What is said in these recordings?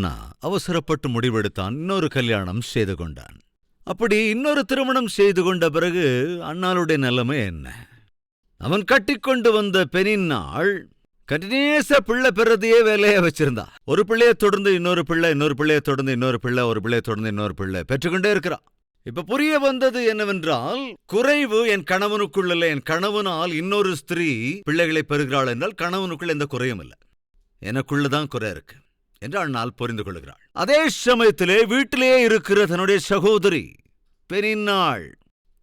ஆனா அவசரப்பட்டு முடிவெடுத்தான், இன்னொரு கல்யாணம் செய்து கொண்டான். அப்படி இன்னொரு திருமணம் செய்து கொண்ட பிறகு அன்னாளுடைய நிலைமை என்ன? அவன் கட்டிக்கொண்டு வந்த பெண்ணினாள் கண்டினியூஸா பிள்ளை பெறதையே வேலையா வச்சிருந்தா. ஒரு பிள்ளைய தொடர்ந்து இன்னொரு பிள்ளை, இன்னொரு பிள்ளைய தொடர்ந்து இன்னொரு பிள்ளை, ஒரு பிள்ளைய தொடர்ந்து இன்னொரு பிள்ளை பெற்றுக்கொண்டே இருக்கிறா. இப்ப புரிய வந்தது என்னவென்றால், குறைவு என் கணவனுக்குள்ள இல்லை. என் கணவனால் இன்னொரு ஸ்திரீ பிள்ளைகளை பெறுகிறாள் என்றால் கணவனுக்குள்ள எந்த குறையும் இல்லை, எனக்குள்ளதான் குறை இருக்கு என்று அண்ணாள் புரிந்து கொள்கிறாள். அதே சமயத்திலே வீட்டிலேயே இருக்கிற தன்னுடைய சகோதரி பெண்ணினாள்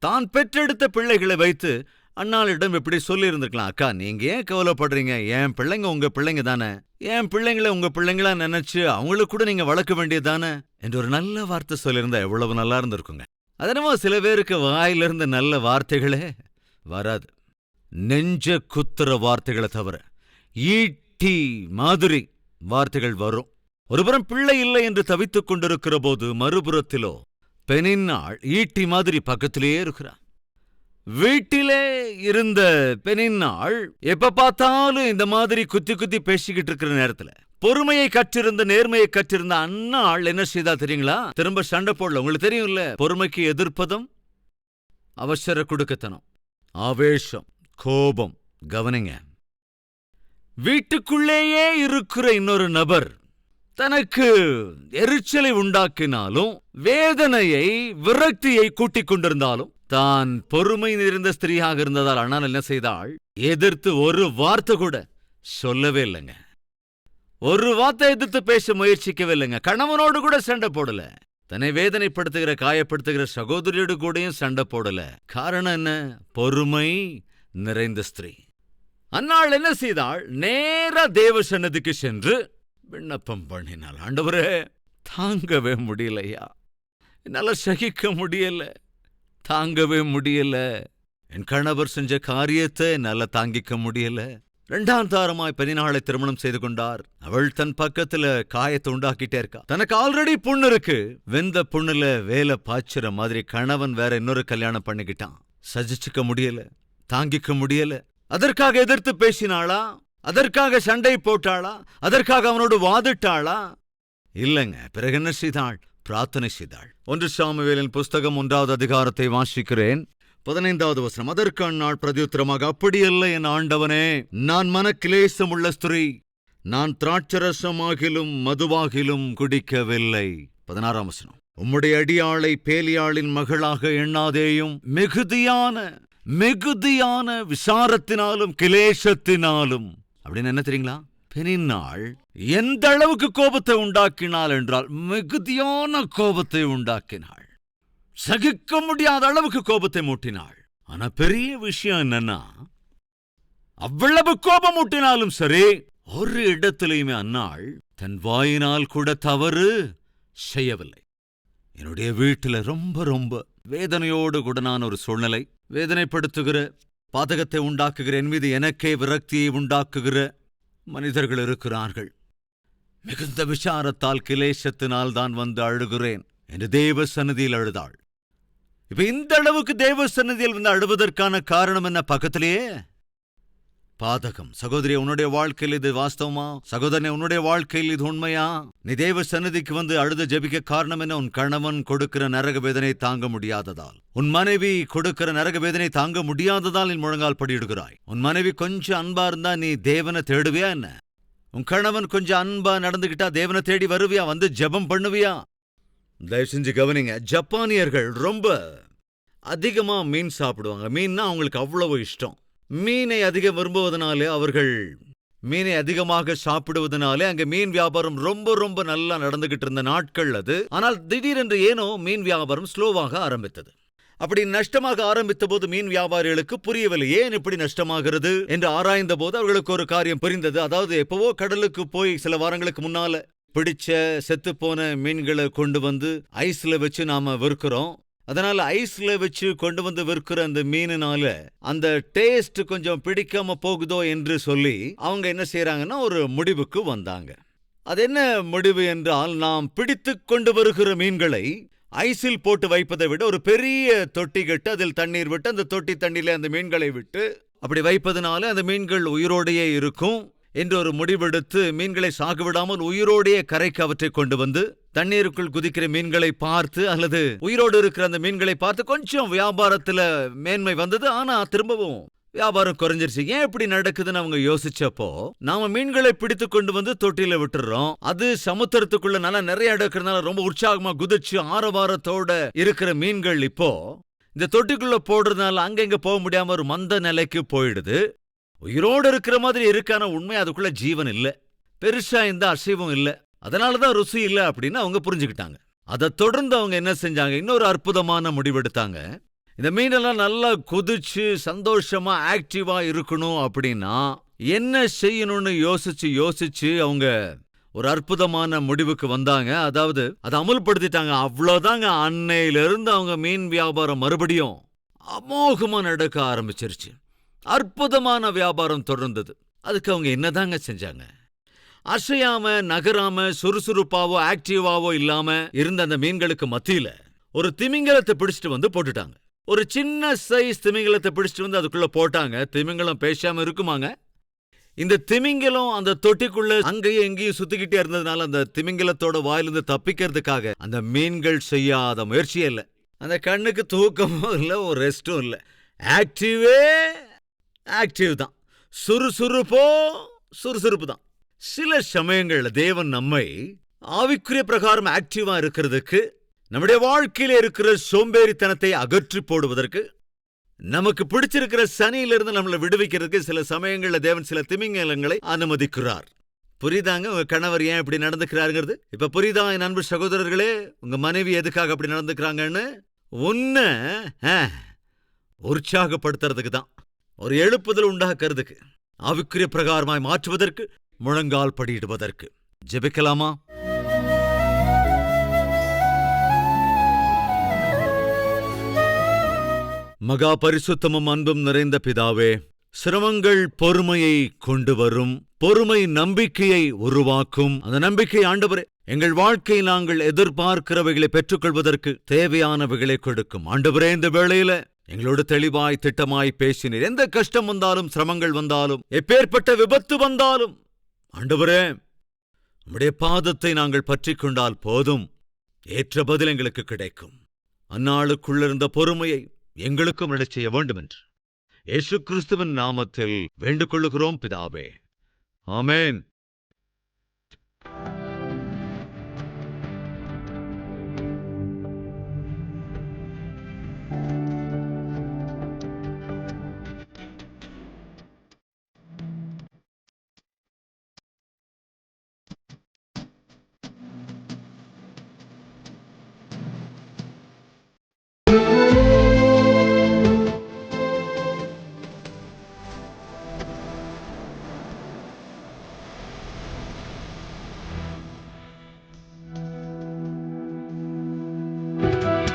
தான் பெற்றெடுத்த பிள்ளைகளை வைத்து அண்ணாளிடம் இப்படி சொல்லி இருந்திருக்கலாம், அக்கா நீங்க ஏன் கவலைப்படுறீங்க, என் பிள்ளைங்க உங்க பிள்ளைங்க தானே, என் பிள்ளைங்களை உங்க பிள்ளைங்களா நினைச்சு அவங்களுக்கு கூட நீங்க வளர்க்க வேண்டியதானே என்று ஒரு நல்ல வார்த்தை சொல்லியிருந்தா எவ்வளவு நல்லா இருந்திருக்குங்க. அதனமோ சில பேருக்கு வாயிலிருந்து நல்ல வார்த்தைகளே வராது, நெஞ்ச குத்துற வார்த்தைகளை தவிர ஈட்டி மாதிரி வார்த்தைகள் வரும். ஒருபுறம் பிள்ளை இல்லை என்று தவித்துக் கொண்டிருக்கிற போது மறுபுறத்திலோ பெண்ணினாள் ஈட்டி மாதிரி பக்கத்திலேயே இருக்கிறார். வீட்டிலே இருந்த பெண்ணினாள் எப்ப பார்த்தாலும் இந்த மாதிரி குத்தி குத்தி பேசிக்கிட்டு இருக்கிற நேரத்துல பொறுமையை கற்றிருந்த, நேர்மையை கற்றிருந்த அண்ணாள் என்ன செய்தா தெரியுங்களா? திரும்ப சண்டை போடல. உங்களுக்கு தெரியும்ல, பொறுமைக்கு எதிர்ப்பதும் அவசர குடுக்கத்தனம், ஆவேசம், கோபம். கவனிங்க, வீட்டுக்குள்ளேயே இருக்கிற இன்னொரு நபர் தனக்கு எரிச்சலை உண்டாக்கினாலும், வேதனையை, விரக்தியை கூட்டிக் கொண்டிருந்தாலும், தான் பொறுமை நிறைந்த ஸ்திரீயாக இருந்ததால் ஆனால் என்ன செய்தாள்? எதிர்த்து ஒரு வார்த்தை கூட சொல்லவே இல்லைங்க. ஒரு வார்த்தை எதிர்த்து பேச முயற்சிக்கவே இல்லைங்க. கணவனோடு கூட சண்டை போடல. தன்னை வேதனைப்படுத்துகிற, காயப்படுத்துகிற சகோதரியோடு கூடயும் சண்டை போடல. காரணம் என்ன? பொறுமை நிறைந்த ஸ்திரீ. அன்னாள் என்ன செய்தாள்? நேரா தேவ சன்னதிக்கு சென்று விண்ணப்பம் பண்ணினாள். ஆண்டவரே, தாங்கவே முடியலையா, என்னால சகிக்க முடியல, தாங்கவே முடியல. என் கணவர் செஞ்ச காரியத்தை என்னால தாங்கிக்க முடியல. 2ஆம் தாரமாய் பெண்ணினாளை திருமணம் செய்து கொண்டார். அவள் தன் பக்கத்துல காயத்தை உண்டாக்கிட்டே இருக்கா. தனக்கு ஆல்ரெடி புண்ணு இருக்கு. வெந்த புண்ணுல வேலை பாய்ச்சுற மாதிரி கணவன் வேற இன்னொரு கல்யாணம் பண்ணிக்கிட்டான். சகிச்சுக்க முடியல, தாங்கிக்க முடியல. அதற்காக எதிர்த்து பேசினாளா? அதற்காக சண்டை போட்டாளா? அதற்காக அவனோடு வாதிட்டாளா? இல்லங்க. பிறகு என்ன செய்தாள்? பிரார்த்தனை செய்தாள். 1 சாமுவேலின் புஸ்தகம் 1வது அதிகாரத்தை வாசிக்கிறேன். 15வது வசனம். அதற்கு அன்னாள் பிரதியுத்தரமாக, அப்படியல்ல என் ஆண்டவனே, நான் மனக்கிலேசம் உள்ள ஸ்திரீ, நான் திராட்சரசமாகிலும் மதுவாகிலும் குடிக்கவில்லை. 16ஆம் வசனம். உம்முடைய அடியாளை பேலியாளின் மகளாக எண்ணாதேயும், மிகுதியான விசாரத்தினாலும் கிலேசத்தினாலும். அப்படின்னு என்ன தெரியுங்களா? பெண்ணினாள் எந்த அளவுக்கு கோபத்தை உண்டாக்கினாள் என்றால் மிகுதியான கோபத்தை உண்டாக்கினாள். சகிக்க முடியாத அளவுக்கு கோபத்தை மூட்டினாள். ஆனா பெரிய விஷயம் என்னன்னா, அவ்வளவு கோபம் மூட்டினாலும் சரி, ஒரு இடத்திலையுமே அன்னாள் தன் வாயினால் கூட தவறு செய்யவில்லை. என்னுடைய வீட்டில் ரொம்ப வேதனையோடு கூட நான் ஒரு சூழ்நிலை, வேதனைப்படுத்துகிற, பாதகத்தை உண்டாக்குகிற, என் மீது எனக்கே விரக்தியை உண்டாக்குகிற மனிதர்கள் இருக்கிறார்கள். மிகுந்த விசாரத்தால் கிலேசத்தினால் தான் வந்து அழுகிறேன் என்று தேவ சந்நிதியில் அழுதாள். இப்ப இந்த அளவுக்கு தேவ சந்நிதியில் வந்து அழுவதற்கான காரணம் என்ன? பக்கத்திலேயே பாதகம். சகோதரி, உன்னுடைய வாழ்க்கையில் இது வாஸ்தவமா? சகோதரனே, உன்னுடைய வாழ்க்கையில் இது உண்மையா? நீ தேவ சந்நிதிக்கு வந்து அழுத ஜெபிக்க காரணம் என்ன? உன் கணவன் கொடுக்கிற நரக வேதனை தாங்க முடியாததால், உன் மனைவி கொடுக்கிற நரக வேதனை தாங்க முடியாததால் நீ முழங்கால் படியிடுகிறாய். உன் மனைவி கொஞ்சம் அன்பா இருந்தா நீ தேவனை தேடுவியா என்ன? உன் கணவன் கொஞ்சம் அன்பா நடந்துகிட்டா தேவனை தேடி வருவியா? வந்து ஜெபம் பண்ணுவியா? தயவு செஞ்சு கவனிங்க. ஜப்பானியர்கள் ரொம்ப அதிகமா மீன் சாப்பிடுவாங்க. மீன்னா அவங்களுக்கு அவ்வளவு இஷ்டம். மீனை அதிகம் விரும்புவதனாலே, அவர்கள் மீனை அதிகமாக சாப்பிடுவதனாலே அங்க மீன் வியாபாரம் ரொம்ப நல்லா நடந்துகிட்டு இருந்த நாட்கள் அது. ஆனால் திடீரென்று ஏனோ மீன் வியாபாரம் ஸ்லோவாக ஆரம்பித்தது. அப்படி நஷ்டமாக ஆரம்பித்த போது மீன் வியாபாரிகளுக்கு புரியவில்லை, ஏன் இப்படி நஷ்டமாகிறது என்று ஆராய்ந்த போது அவர்களுக்கு ஒரு காரியம் புரிந்தது. அதாவது, எப்பவோ கடலுக்கு போய் சில வாரங்களுக்கு முன்னால பிடிச்ச செத்துப்போன மீன்களை கொண்டு வந்து ஐஸ்ல வச்சு நாம விற்கிறோம். அதனால ஐஸ்ல வச்சு கொண்டு வந்து விற்கிற அந்த மீனினால அந்த டேஸ்ட் கொஞ்சம் பிடிக்காம போகுதோ என்று சொல்லி அவங்க என்ன செய்யறாங்கன்னா ஒரு முடிவுக்கு வந்தாங்க. அது என்ன முடிவு என்றால், நாம் பிடித்து கொண்டு வருகிற மீன்களை ஐஸில் போட்டு வைப்பதை விட ஒரு பெரிய தொட்டி கட்டு அதில் தண்ணீர் விட்டு அந்த தொட்டி தண்ணியில அந்த மீன்களை விட்டு அப்படி வைப்பதனால அந்த மீன்கள் உயிரோடையே இருக்கும். என்று ஒரு முடிவெடுத்து மீன்களை சாகுவிடாமல் உயிரோடைய கரைக்கு அவற்றை கொண்டு வந்து தண்ணீருக்குள் குதிக்கிற மீன்களை பார்த்து அல்லது உயிரோடு இருக்கிற அந்த மீன்களை பார்த்து கொஞ்சம் வியாபாரத்துல மேன்மை வந்தது. ஆனா திரும்பவும் வியாபாரம் குறைஞ்சிருச்சு. ஏன் இப்படி நடக்குதுன்னு அவங்க யோசிச்சப்போ, நாம மீன்களை பிடித்து கொண்டு வந்து தொட்டியில விட்டுறோம். அது சமுத்திரத்துக்குள்ள நல்லா நிறைய இடம் இருக்கிறதுனால ரொம்ப உற்சாகமா குதிச்சு ஆரவாரத்தோட இருக்கிற மீன்கள் இப்போ இந்த தொட்டிக்குள்ள போடுறதுனால அங்கங்க போக முடியாம ஒரு மந்த நிலைக்கு போயிடுது. உயிரோடு இருக்கிற மாதிரி இருக்கான உண்மை, அதுக்குள்ள ஜீவன் இல்ல, பெருசா இந்த அசைவம் இல்ல, அதனாலதான் ருசி இல்ல அப்படின்னு அவங்க புரிஞ்சுக்கிட்டாங்க. அதை தொடர்ந்து அவங்க என்ன செஞ்சாங்க, இன்னொரு அற்புதமான முடிவெடுத்தாங்க. இந்த மீனெல்லாம் நல்லா குதிச்சு சந்தோஷமா ஆக்டிவா இருக்கணும் அப்படின்னா என்ன செய்யணும்னு யோசிச்சு அவங்க ஒரு அற்புதமான முடிவுக்கு வந்தாங்க. அதாவது அதை அமுல்படுத்திட்டாங்க. அவ்வளவுதாங்க. அன்னையிலிருந்து அவங்க மீன் வியாபாரம் மறுபடியும் அமோகமா நடக்க ஆரம்பிச்சிருச்சு. அற்புதமான வியாபாரம் தொடர்ந்தது. அதுக்கு அவங்க என்னதாங்க செஞ்சாங்க? அசையாம நகராம சுறுசுறுப்பாவோ ஆக்டிவாவோ இல்லாம இருந்த அந்த மீன்களுக்கு மத்தியில ஒரு திமிங்கலத்தை பிடிச்சிட்டு வந்து போட்டுட்டாங்க. ஒரு சின்ன சைஸ் திமிங்கலத்தை பிடிச்சிட்டு வந்து அதுக்குள்ள போட்டாங்க. திமிங்கலம் பேசாம இருக்குமாங்க? இந்த திமிங்கலம் அந்த தொட்டிக்குள்ள அங்கேயும் எங்கேயும் சுத்திக்கிட்டே இருந்ததுனால அந்த திமிங்கலத்தோட வாயிலிருந்து தப்பிக்கிறதுக்காக அந்த மீன்கள் செய்யாத முயற்சியே இல்லை. அந்த கண்ணுக்கு தூக்கமும் இல்லை, ஒரு ரெஸ்டும் இல்லை. ஆக்டிவ் தான், சுறுசுறுப்பு தான். சில சமயங்கள்ல தேவன் நம்மை ஆவிக்குரிய பிரகாரம் ஆக்டிவா இருக்கிறதுக்கு, நம்முடைய வாழ்க்கையில இருக்கிற சோம்பேறித்தனத்தை அகற்றி போடுவதற்கு, நமக்கு பிடிச்சிருக்கிற சனியிலிருந்து நம்மளை விடுவிக்கிறதுக்கு சில சமயங்கள்ல தேவன் சில திமிங்கலங்களை அனுமதிக்கிறார். புரியுதாங்க உங்க கணவர் ஏன் இப்படி நடந்துக்கிறாருங்கிறது? இப்ப புரியுதா என் அன்பு சகோதரர்களே, உங்க மனைவி எதுக்காக அப்படி நடந்துக்கிறாங்கன்னு? உன்னை உற்சாகப்படுத்துறதுக்கு தான், ஒரு எழுப்புதல் உண்டாக்குறதுக்கு, ஆவிக்குரிய பிரகாரமாய் மாற்றுவதற்கு, முழங்கால் படியிடுவதற்கு. ஜெபிக்கலாமா? மகா பரிசுத்தமும் அன்பும் நிறைந்த பிதாவே, சிரமங்கள் பொறுமையை கொண்டு வரும், பொறுமை நம்பிக்கையை உருவாக்கும். அந்த நம்பிக்கை ஆண்டவரே எங்கள் வாழ்க்கையில் நாங்கள் எதிர்பார்க்கிறவைகளை பெற்றுக்கொள்வதற்கு தேவையானவைகளை கொடுக்கும். ஆண்டவரே, இந்த வேளையில எங்களோடு தெளிவாய் திட்டமாய் பேசினீர். எந்த கஷ்டம் வந்தாலும், சிரமங்கள் வந்தாலும், எப்பேற்பட்ட விபத்து வந்தாலும், ஆண்டவரே உம்முடைய பாதத்தை நாங்கள் பற்றி கொண்டால் போதும், ஏற்ற பதில் எங்களுக்கு கிடைக்கும். அந்நாளுக்குள்ளிருந்த பொறுமையை எங்களுக்கும் நடை செய்ய வேண்டும் என்று இயேசு கிறிஸ்துவின் நாமத்தில் வேண்டிக் கொள்ளுகிறோம் பிதாவே. ஆமேன்.